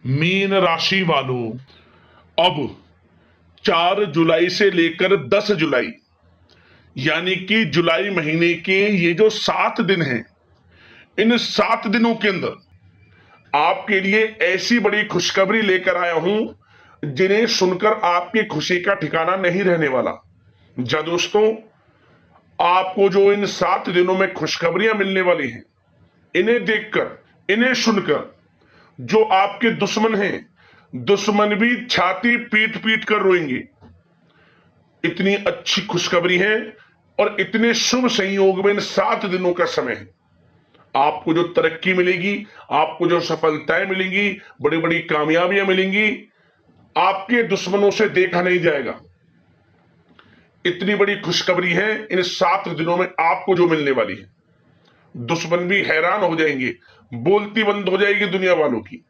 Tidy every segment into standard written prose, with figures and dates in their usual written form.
Mean राशि वालों, अब 4 जुलाई से लेकर 10 जुलाई यानी कि जुलाई महीने के ये जो 7 दिन हैं, इन 7 दिनों के अंदर आपके लिए ऐसी बड़ी खुशखबरी लेकर आया हूं जिन्हें सुनकर आपकी खुशी का ठिकाना नहीं रहने वाला। जा दोस्तों, आपको जो इन 7 दिनों में खुशखबरियां मिलने वाली हैं, इन्हें देखकर, इन्हें सुनकर जो आपके दुश्मन हैं, दुश्मन भी छाती पीट पीट कर रोएंगे। इतनी अच्छी खुशखबरी है और इतने शुभ संयोग में इन 7 दिनों का समय है। आपको जो तरक्की मिलेगी, आपको जो सफलताएं मिलेंगी, बड़ी बड़ी कामयाबियां मिलेंगी, आपके दुश्मनों से देखा नहीं जाएगा। इतनी बड़ी खुशखबरी है इन 7 दिनों में आपको जो मिलने वाली है। दुश्मन भी हैरान हो जाएंगे, बोलती बंद हो जाएगी दुनिया वालों की,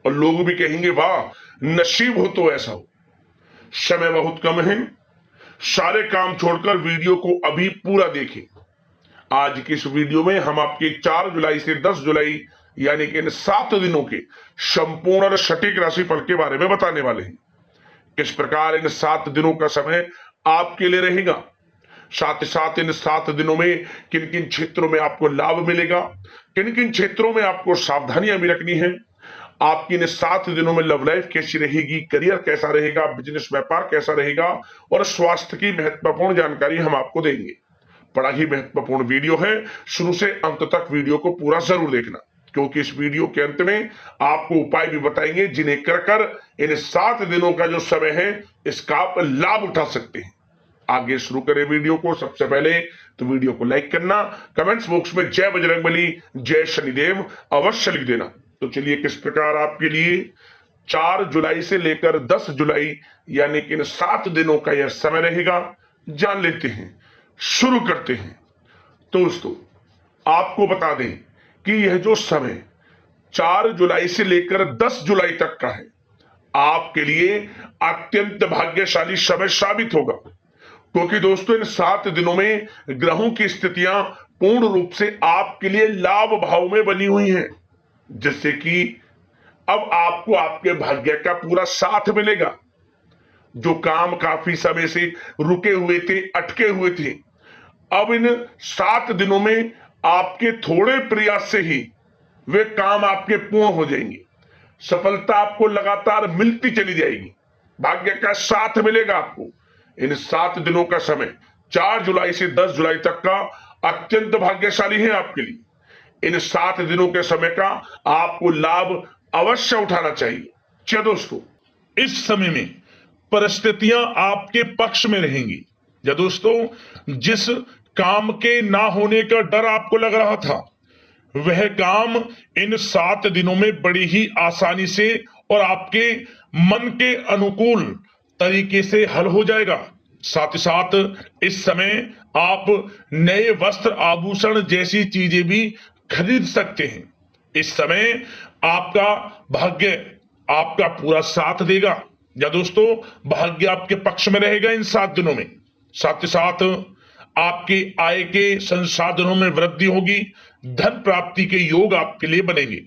और लोग भी कहेंगे वाह, नसीब हो तो ऐसा हो। समय बहुत कम है, सारे काम छोड़कर वीडियो को अभी पूरा देखें। आज की इस वीडियो में हम आपके 4 जुलाई से 10 जुलाई यानी कि इन 7 दिनों के संपूर्ण और सटीक राशिफल के बारे में बताने वाले हैं। किस प्रकार इन 7 दिनों का समय आपके लिए रहेगा, साथ ही साथ इन 7 दिनों में किन किन क्षेत्रों में आपको लाभ मिलेगा, किन किन क्षेत्रों में आपको सावधानियां भी रखनी है, आपकी इन 7 दिनों में लव लाइफ कैसी रहेगी, करियर कैसा रहेगा, बिजनेस व्यापार कैसा रहेगा, और स्वास्थ्य की महत्वपूर्ण जानकारी हम आपको देंगे। बड़ा ही महत्वपूर्ण वीडियो है, शुरू से अंत तक वीडियो को पूरा जरूर देखना, क्योंकि इस वीडियो के अंत में आपको उपाय भी बताएंगे जिन्हें कर कर इन 7 दिनों का जो समय है इसका आप लाभ उठा सकते हैं। आगे शुरू करें वीडियो को। सबसे पहले तो वीडियो को लाइक करना, कमेंट्स बॉक्स में जय बजरंगबली, जय शनिदेव अवश्य लिख देना। तो चलिए, किस प्रकार आपके लिए 4 जुलाई से लेकर 10 जुलाई यानी कि इन 7 दिनों का यह समय रहेगा, जान लेते हैं, शुरू करते हैं। तो दोस्तों, आपको बता दें कि यह जो समय 4 जुलाई से लेकर 10 जुलाई तक का है, आपके लिए अत्यंत भाग्यशाली समय साबित होगा, क्योंकि दोस्तों इन 7 दिनों में ग्रहों की स्थितियां पूर्ण रूप से आपके लिए लाभ भाव में बनी हुई हैं, जिससे कि अब आपको आपके भाग्य का पूरा साथ मिलेगा। जो काम काफी समय से रुके हुए थे, अटके हुए थे, अब इन 7 दिनों में आपके थोड़े प्रयास से ही वे काम आपके पूर्ण हो जाएंगे। सफलता आपको लगातार मिलती चली जाएगी, भाग्य का साथ मिलेगा आपको। इन 7 दिनों का समय 4 जुलाई से 10 जुलाई तक का अत्यंत भाग्यशाली है आपके लिए। इन 7 दिनों के समय का आपको लाभ अवश्य उठाना चाहिए। चलिए दोस्तों, इस समय में परिस्थितियां आपके पक्ष में रहेंगी। या दोस्तों, जिस काम के ना होने का डर आपको लग रहा था, वह काम इन 7 दिनों में बड़ी ही आसानी से और आपके मन के अनुकूल तरीके से हल हो जाएगा। साथ ही साथ इस समय आप नए वस्त्र, आभूषण जैसी चीजें भी खरीद सकते हैं। इस समय आपका भाग्य आपका पूरा साथ देगा। या दोस्तों, भाग्य आपके पक्ष में रहेगा इन 7 दिनों में। साथ ही साथ आपके आय के संसाधनों में वृद्धि होगी, धन प्राप्ति के योग आपके लिए बनेंगे।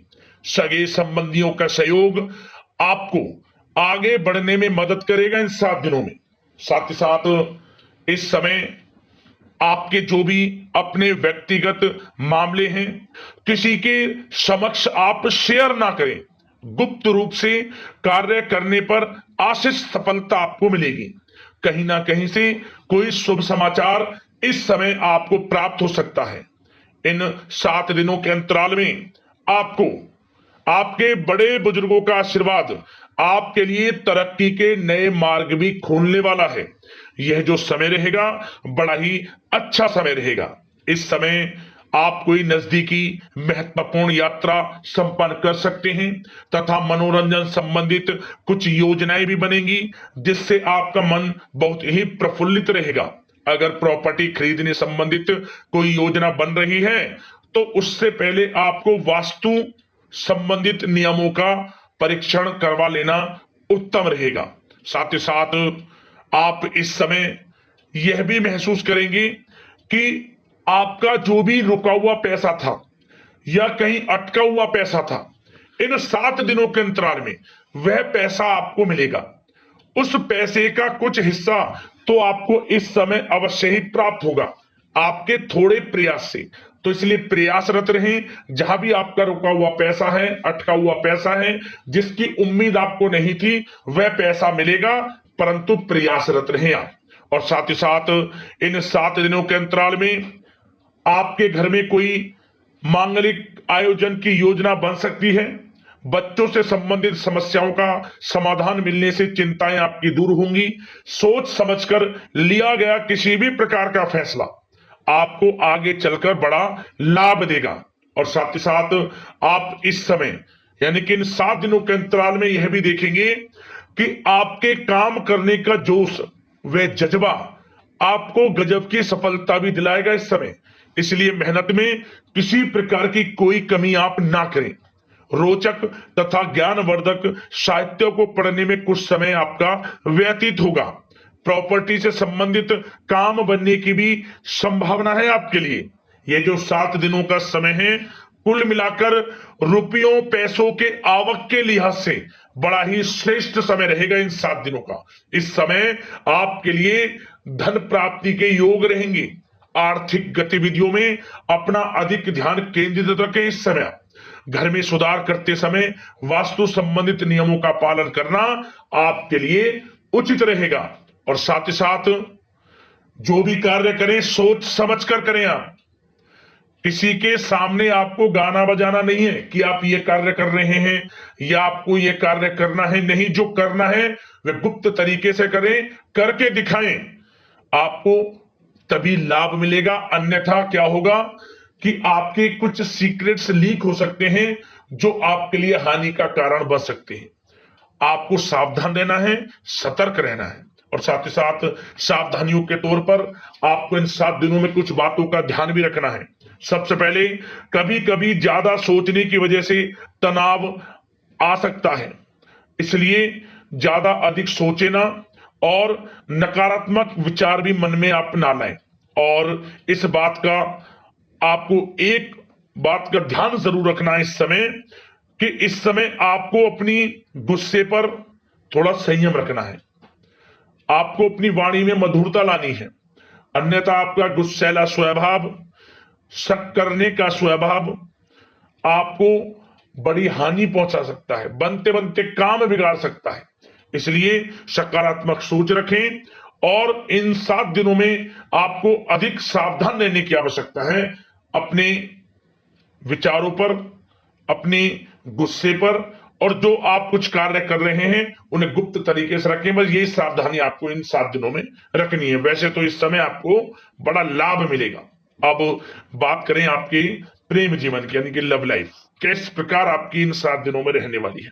सगे संबंधियों का सहयोग आपको आगे बढ़ने में मदद करेगा इन 7 दिनों में। साथ ही साथ इस समय आपके जो भी अपने व्यक्तिगत मामले हैं, किसी के समक्ष आप शेयर ना करें। गुप्त रूप से कार्य करने पर आशीष सफलता आपको मिलेगी। कहीं ना कहीं से कोई शुभ समाचार इस समय आपको प्राप्त हो सकता है। इन 7 दिनों के अंतराल में आपको आपके बड़े बुजुर्गों का आशीर्वाद आपके लिए तरक्की के नए मार्ग भी खोलने वाला है। यह जो समय रहेगा, बड़ा ही अच्छा समय रहेगा। इस समय आप कोई नजदीकी महत्वपूर्ण यात्रा संपन्न कर सकते हैं तथा मनोरंजन संबंधित कुछ योजनाएं भी बनेंगी, जिससे आपका मन बहुत ही प्रफुल्लित रहेगा। अगर प्रॉपर्टी खरीदने संबंधित कोई योजना बन रही है, तो उससे पहले आपको वास्तु संबंधित नियमों का परीक्षण करवा लेना उत्तम रहेगा। साथ ही साथ आप इस समय यह भी महसूस करेंगे कि आपका जो भी रुका हुआ पैसा था या कहीं अटका हुआ पैसा था, इन 7 दिनों के अंतराल में वह पैसा आपको मिलेगा। उस पैसे का कुछ हिस्सा तो आपको इस समय अवश्य ही प्राप्त होगा, आपके थोड़े प्रयास से। तो इसलिए प्रयासरत रहें। जहां भी आपका रुका हुआ पैसा है, अटका हुआ पैसा है, जिसकी उम्मीद आपको नहीं थी, वह पैसा मिलेगा, परंतु प्रयासरत रहें आप। और साथ ही साथ इन 7 दिनों के अंतराल में आपके घर में कोई मांगलिक आयोजन की योजना बन सकती है। बच्चों से संबंधित समस्याओं का समाधान मिलने से चिंताएं आपकी दूर होंगी। सोच समझकर लिया गया किसी भी प्रकार का फैसला आपको आगे चलकर बड़ा लाभ देगा। और साथ ही साथ आप इस समय यानी कि इन 7 दिनों के अंतराल में यह भी देखेंगे कि आपके काम करने का जोश व जज्बा आपको गजब की सफलता भी दिलाएगा इस समय। इसलिए मेहनत में किसी प्रकार की कोई कमी आप ना करें। रोचक तथा ज्ञानवर्धक साहित्य को पढ़ने में कुछ समय आपका व्यतीत होगा। प्रॉपर्टी से संबंधित काम बनने की भी संभावना है आपके लिए। ये जो 7 दिनों का समय है, कुल मिलाकर रुपयों पैसों के आवक के लिहाज से बड़ा ही श्रेष्ठ समय रहेगा इन 7 दिनों का। इस समय आपके लिए धन प्राप्ति के योग रहेंगे। आर्थिक गतिविधियों में अपना अधिक ध्यान केंद्रित रखें। इस समय घर में सुधार करते समय वास्तु संबंधित नियमों का पालन करना आपके लिए उचित रहेगा। और साथ ही साथ जो भी कार्य करें सोच समझ कर करें। आप किसी के सामने आपको गाना बजाना नहीं है कि आप ये कार्य कर रहे हैं या आपको ये कार्य करना है। नहीं, जो करना है वह गुप्त तरीके से करें, करके दिखाएं, आपको तभी लाभ मिलेगा। अन्यथा क्या होगा कि आपके कुछ सीक्रेट्स लीक हो सकते हैं जो आपके लिए हानि का कारण बन सकते हैं। आपको सावधान रहना है, सतर्क रहना है। और साथ ही साथ सावधानियों के तौर पर आपको इन 7 दिनों में कुछ बातों का ध्यान भी रखना है। सबसे पहले, कभी कभी ज्यादा सोचने की वजह से तनाव आ सकता है, इसलिए ज्यादा अधिक सोचे ना और नकारात्मक विचार भी मन में आप ना लाएं। और इस बात का आपको एक बात का ध्यान जरूर रखना है इस समय कि इस समय आपको अपनी गुस्से पर थोड़ा संयम रखना है। आपको अपनी वाणी में मधुरता लानी है, अन्यथा आपका गुस्सैला स्वभाव, शक करने का स्वभाव आपको बड़ी हानि पहुंचा सकता है, बनते बनते काम बिगाड़ सकता है। इसलिए सकारात्मक सोच रखें और इन 7 दिनों में आपको अधिक सावधान रहने की आवश्यकता है। अपने विचारों पर, अपने गुस्से पर, और जो आप कुछ कार्य कर रहे हैं उन्हें गुप्त तरीके से रखें। बस यही सावधानी आपको इन 7 दिनों में रखनी है। वैसे तो इस समय आपको बड़ा लाभ मिलेगा। अब बात करें आपके प्रेम जीवन की, यानी कि लव लाइफ किस प्रकार आपकी इन 7 दिनों में रहने वाली है।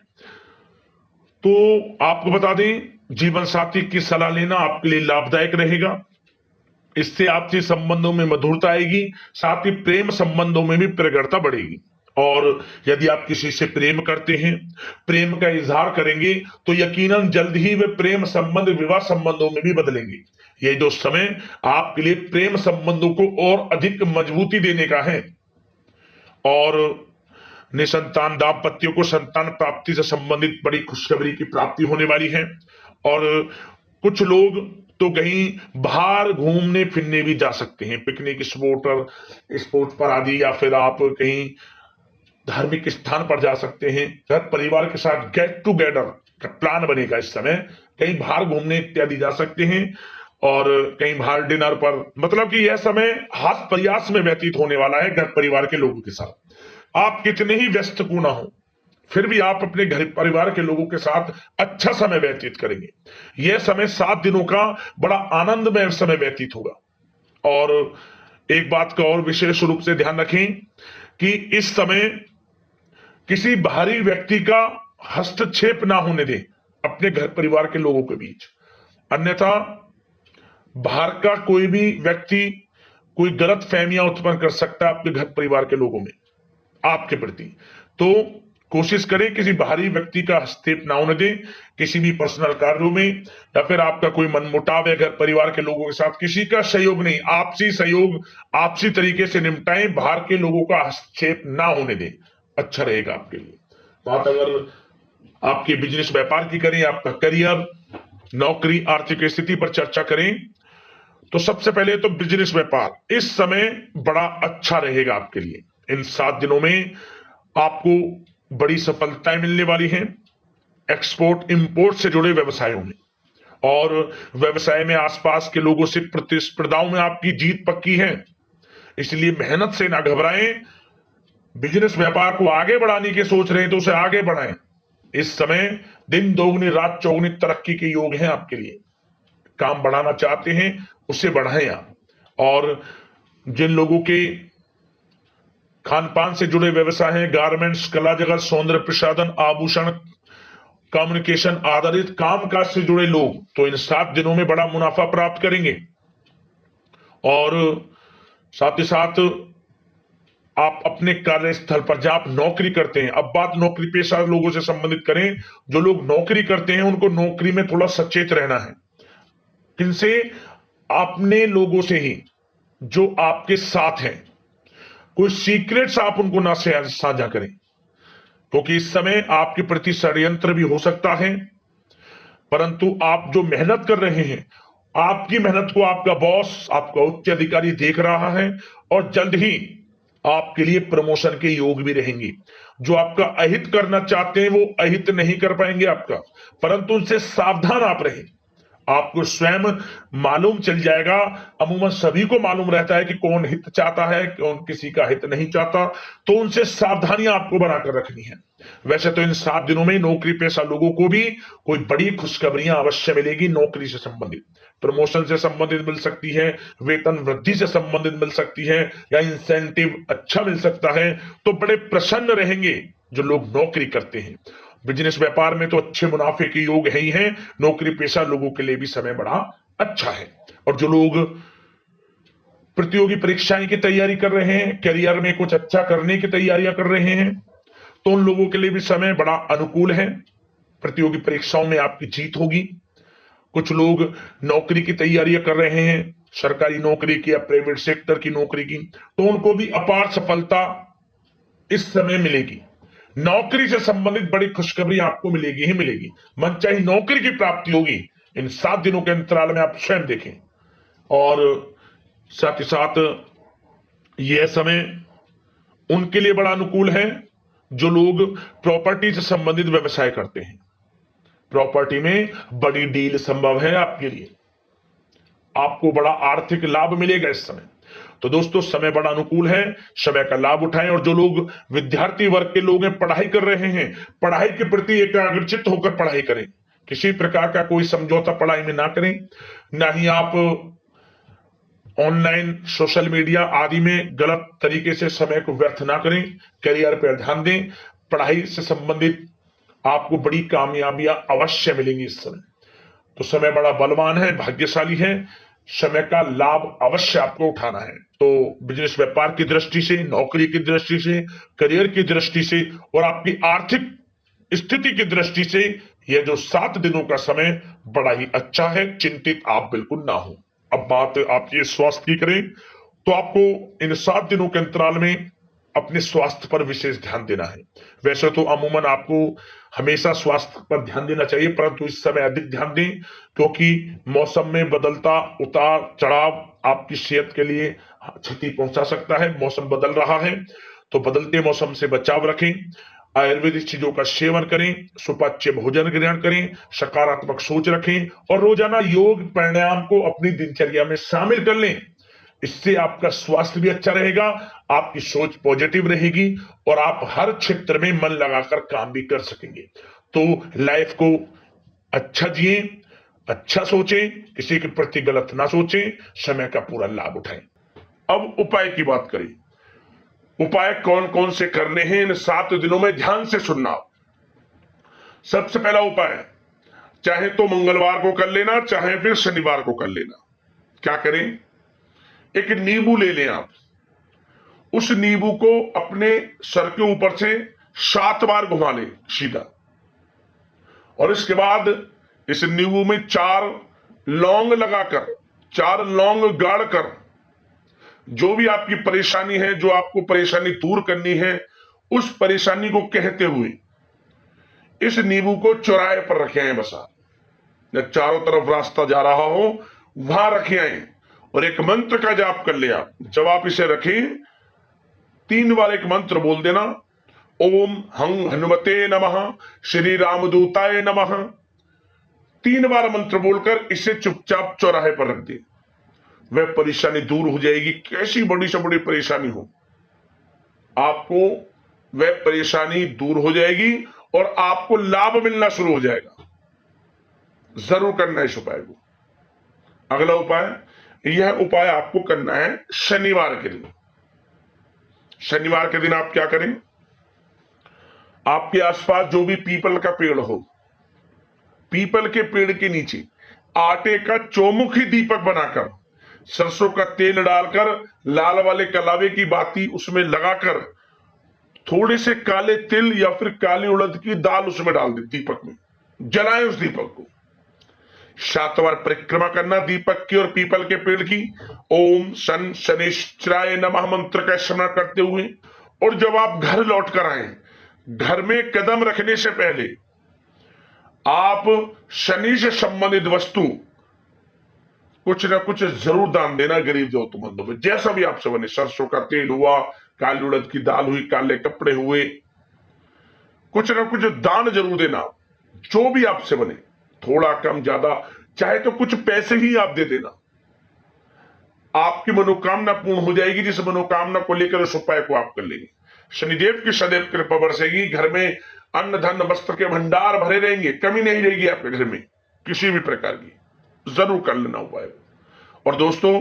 तो आपको बता दें, जीवन साथी की सलाह लेना आपके लिए लाभदायक रहेगा। इससे आपसी संबंधों में मधुरता आएगी, साथ ही प्रेम संबंधों में भी प्रगाढ़ता बढ़ेगी। और यदि आप किसी से प्रेम करते हैं, प्रेम का इजहार करेंगे, तो यकीनन जल्द ही वे प्रेम संबंध विवाह संबंधों में भी बदलेंगे। ये जो समय आपके लिए प्रेम संबंधों को और अधिक मजबूती देने का है। और निसंतान दाम्पत्यों को संतान प्राप्ति से संबंधित बड़ी खुशखबरी की प्राप्ति होने वाली है। और कुछ लोग तो कहीं बाहर घूमने फिरने भी जा सकते हैं, पिकनिक स्पॉट पर आदि, या फिर आप कहीं धार्मिक स्थान पर जा सकते हैं। घर परिवार के साथ गेट टुगेदर का प्लान बनेगा इस समय। कहीं बाहर घूमने इत्यादि जा सकते हैं और कहीं बाहर डिनर पर, मतलब कि यह समय हास प्रयास में व्यतीत होने वाला है घर परिवार के लोगों के साथ। आप कितने ही व्यस्त क्यों ना हो, फिर भी आप अपने घर परिवार के लोगों के साथ अच्छा समय व्यतीत करेंगे। यह समय 7 दिनों का बड़ा आनंदमय समय व्यतीत होगा। और एक बात का और विशेष रूप से ध्यान रखें कि इस समय किसी बाहरी व्यक्ति का हस्तक्षेप ना होने दें अपने घर परिवार के लोगों के बीच। अन्यथा बाहर का कोई भी व्यक्ति कोई गलत फहमियां उत्पन्न कर सकता है आपके घर परिवार के लोगों में आपके प्रति। तो कोशिश करें किसी बाहरी व्यक्ति का हस्तक्षेप ना होने दें किसी भी पर्सनल कार्यों में, या फिर आपका कोई मनमुटाव है घर परिवार के लोगों के साथ, किसी का सहयोग नहीं, आपसी सहयोग आपसी तरीके से निपटाएं, बाहर के लोगों का हस्तक्षेप ना होने दें, अच्छा रहेगा आपके लिए। बात अगर आपके बिजनेस व्यापार की करें, आपका करियर, नौकरी, आर्थिक स्थिति पर चर्चा करें, तो सबसे पहले तो बिजनेस व्यापार इस समय बड़ा अच्छा रहेगा आपके लिए। इन 7 दिनों में आपको बड़ी सफलताएं मिलने वाली हैं एक्सपोर्ट इंपोर्ट से जुड़े व्यवसायों में, और व्यवसाय में आसपास के लोगों से प्रतिस्पर्धाओं में आपकी जीत पक्की है। इसलिए मेहनत से ना घबराएं। बिजनेस व्यापार को आगे बढ़ाने की सोच रहे हैं तो उसे आगे बढ़ाएं। इस समय दिन दोगुनी रात चौगुनी तरक्की के योग हैं आपके लिए। काम बढ़ाना चाहते हैं उसे बढ़ाएं आप। और जिन लोगों के खान पान से जुड़े व्यवसाय हैं, गारमेंट्स, कला जगत, सौंदर्य प्रसाधन, आभूषण, कम्युनिकेशन आधारित कामकाज से जुड़े लोग, तो इन 7 दिनों में बड़ा मुनाफा प्राप्त करेंगे। और साथ ही साथ आप अपने कार्यस्थल पर जहां आप नौकरी करते हैं, अब बात नौकरी पेशा लोगों से संबंधित करें, जो लोग नौकरी करते हैं उनको नौकरी में थोड़ा सचेत रहना है। किनसे? अपने लोगों से ही जो आपके साथ हैं। कोई सीक्रेट्स आप उनको ना साझा करें, क्योंकि इस समय आपके प्रति षड्यंत्र भी हो सकता है। परंतु आप जो मेहनत कर रहे हैं, आपकी मेहनत को आपका बॉस, आपका उच्च अधिकारी देख रहा है, और जल्द ही आपके लिए प्रमोशन के योग भी रहेंगे। जो आपका अहित करना चाहते हैं वो अहित नहीं कर पाएंगे आपका, परंतु उनसे सावधान आप रहें। आपको स्वयं मालूम चल जाएगा। अमूमन सभी को मालूम रहता है कि कौन हित चाहता है, कौन किसी का हित नहीं चाहता, तो उनसे सावधानियां आपको बनाकर रखनी है। वैसे तो इन 7 दिनों में नौकरी पेशा लोगों को भी कोई बड़ी खुशखबरियां अवश्य मिलेगी। नौकरी से संबंधित, प्रमोशन से संबंधित मिल सकती है, वेतन वृद्धि से संबंधित मिल सकती है, या इंसेंटिव अच्छा मिल सकता है। तो बड़े प्रसन्न रहेंगे जो लोग नौकरी करते हैं। बिजनेस व्यापार में तो अच्छे मुनाफे के योग है ही हैं। नौकरी पेशा लोगों के लिए भी समय बड़ा अच्छा है। और जो लोग प्रतियोगी परीक्षाएं की तैयारी कर रहे हैं, करियर में कुछ अच्छा करने की तैयारियां कर रहे हैं, तो उन लोगों के लिए भी समय बड़ा अनुकूल है। प्रतियोगी परीक्षाओं में आपकी जीत होगी। कुछ लोग नौकरी की तैयारियां कर रहे हैं, सरकारी नौकरी की या प्राइवेट सेक्टर की नौकरी की, तो उनको भी अपार सफलता इस समय मिलेगी। नौकरी से संबंधित बड़ी खुशखबरी आपको मिलेगी ही मिलेगी। मनचाही नौकरी की प्राप्ति होगी। इन 7 दिनों के अंतराल में आप स्वयं देखें। और साथ ही साथ यह समय उनके लिए बड़ा अनुकूल है जो लोग प्रॉपर्टी से संबंधित व्यवसाय करते हैं। प्रॉपर्टी में बड़ी डील संभव है आपके लिए। आपको बड़ा आर्थिक लाभ मिलेगा इस समय। तो दोस्तों, समय बड़ा अनुकूल है, समय का लाभ उठाएं। और जो लोग विद्यार्थी वर्ग के लोग हैं, पढ़ाई कर रहे हैं, पढ़ाई के प्रति एकाग्रचित्त होकर पढ़ाई करें। किसी प्रकार का कोई समझौता पढ़ाई में ना करें, ना ही आप ऑनलाइन सोशल मीडिया आदि में गलत तरीके से समय को व्यर्थ ना करें। करियर पर ध्यान दें। पढ़ाई से संबंधित आपको बड़ी कामयाबियां अवश्य मिलेंगी इस समय। तो समय बड़ा बलवान है, भाग्यशाली है। समय का लाभ अवश्य आपको उठाना है। तो बिजनेस व्यापार की दृष्टि से, नौकरी की दृष्टि से, करियर की दृष्टि से और आपकी आर्थिक स्थिति की दृष्टि से यह जो 7 दिनों का समय बड़ा ही अच्छा है। चिंतित आप बिल्कुल ना हो। अब बात आपके स्वास्थ्य की करें तो आपको इन 7 दिनों के अंतराल में अपने स्वास्थ्य पर विशेष ध्यान देना है। वैसे तो अमूमन आपको हमेशा स्वास्थ्य पर ध्यान देना चाहिए, परंतु इस समय अधिक ध्यान दें, क्योंकि मौसम में बदलता उतार चढ़ाव आपकी सेहत के लिए क्षति पहुंचा सकता है। मौसम बदल रहा है, तो बदलते मौसम से बचाव रखें। आयुर्वेदिक चीजों का सेवन करें, सुपाच्य भोजन ग्रहण करें, सकारात्मक सोच रखें और रोजाना योग प्राणायाम को अपनी दिनचर्या में शामिल कर लें। इससे आपका स्वास्थ्य भी अच्छा रहेगा, आपकी सोच पॉजिटिव रहेगी और आप हर क्षेत्र में मन लगाकर काम भी कर सकेंगे। तो लाइफ को अच्छा जिए, अच्छा सोचें, किसी के प्रति गलत ना सोचें, समय का पूरा लाभ उठाएं। अब उपाय की बात करें। उपाय कौन कौन से करने हैं इन 7 दिनों में, ध्यान से सुनना। सबसे पहला उपाय, चाहे तो मंगलवार को कर लेना, चाहे फिर शनिवार को कर लेना। क्या करें? एक नींबू ले लें आप। उस नींबू को अपने सर के ऊपर से 7 बार घुमा लें सीधा, और इसके बाद इस नींबू में 4 लौंग लगाकर, 4 लौंग गाड़कर, जो भी आपकी परेशानी है, जो आपको परेशानी दूर करनी है, उस परेशानी को कहते हुए इस नींबू को चौराहे पर रखे आए, बस आप जब चारों तरफ रास्ता जा रहा हो वहां रखे आए और एक मंत्र का जाप कर लिया। जब आप इसे रखें 3 बार एक मंत्र बोल देना, ओम हं हनुमते नमः, श्री रामदूताय नमः। 3 बार मंत्र बोलकर इसे चुपचाप चौराहे पर रख दे, वह परेशानी दूर हो जाएगी। कैसी बड़ी से बड़ी परेशानी हो, आपको वह परेशानी दूर हो जाएगी और आपको लाभ मिलना शुरू हो जाएगा। जरूर करना है इस उपाय को। अगला उपाय, यह उपाय आपको करना है शनिवार के दिन। शनिवार के दिन आप क्या करें, आपके आसपास जो भी पीपल का पेड़ हो, पीपल के पेड़ के नीचे आटे का चौमुखी दीपक बनाकर सरसों का तेल डालकर लाल वाले कलावे की बाती उसमें लगाकर थोड़े से काले तिल या फिर काली उड़द की दाल उसमें डाल दे, दीपक में जलाएं उस दीपक को। 7 बार परिक्रमा करना दीपक की और पीपल के पेड़ की, ओम शन शनिश्चराय नमः मंत्र का स्मरण करते हुए। और जब आप घर लौट कर आए, घर में कदम रखने से पहले आप शनि से संबंधित वस्तु कुछ ना कुछ जरूर दान देना गरीब जरूरतमंदों में, जैसा भी आपसे बने। सरसों का तेल हुआ, काली उड़द की दाल हुई, काले कपड़े हुए, कुछ ना कुछ दान जरूर देना, जो भी आपसे बने, थोड़ा कम ज्यादा, चाहे तो कुछ पैसे ही आप दे देना। आपकी मनोकामना पूर्ण हो जाएगी। जिस मनोकामना को लेकर उस उपाय को आप कर लेंगे, शनिदेव की सदैव कृपा बरसेगी। घर में अन्न धन वस्त्र के भंडार भरे रहेंगे, कमी नहीं रहेगी आपके घर में किसी भी प्रकार की। जरूर कर लेना उपाय। और दोस्तों,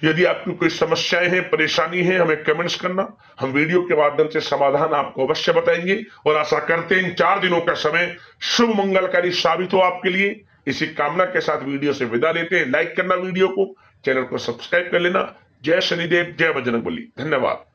यदि आपकी कोई समस्याएं हैं, परेशानी है, हमें कमेंट्स करना, हम वीडियो के माध्यम से समाधान आपको अवश्य बताएंगे। और आशा करते हैं इन 4 दिनों का समय शुभ मंगलकारी साबित हो आपके लिए। इसी कामना के साथ वीडियो से विदा लेते हैं। लाइक करना वीडियो को, चैनल को सब्सक्राइब कर लेना। जय शनिदेव, जय बजरंगबली। धन्यवाद।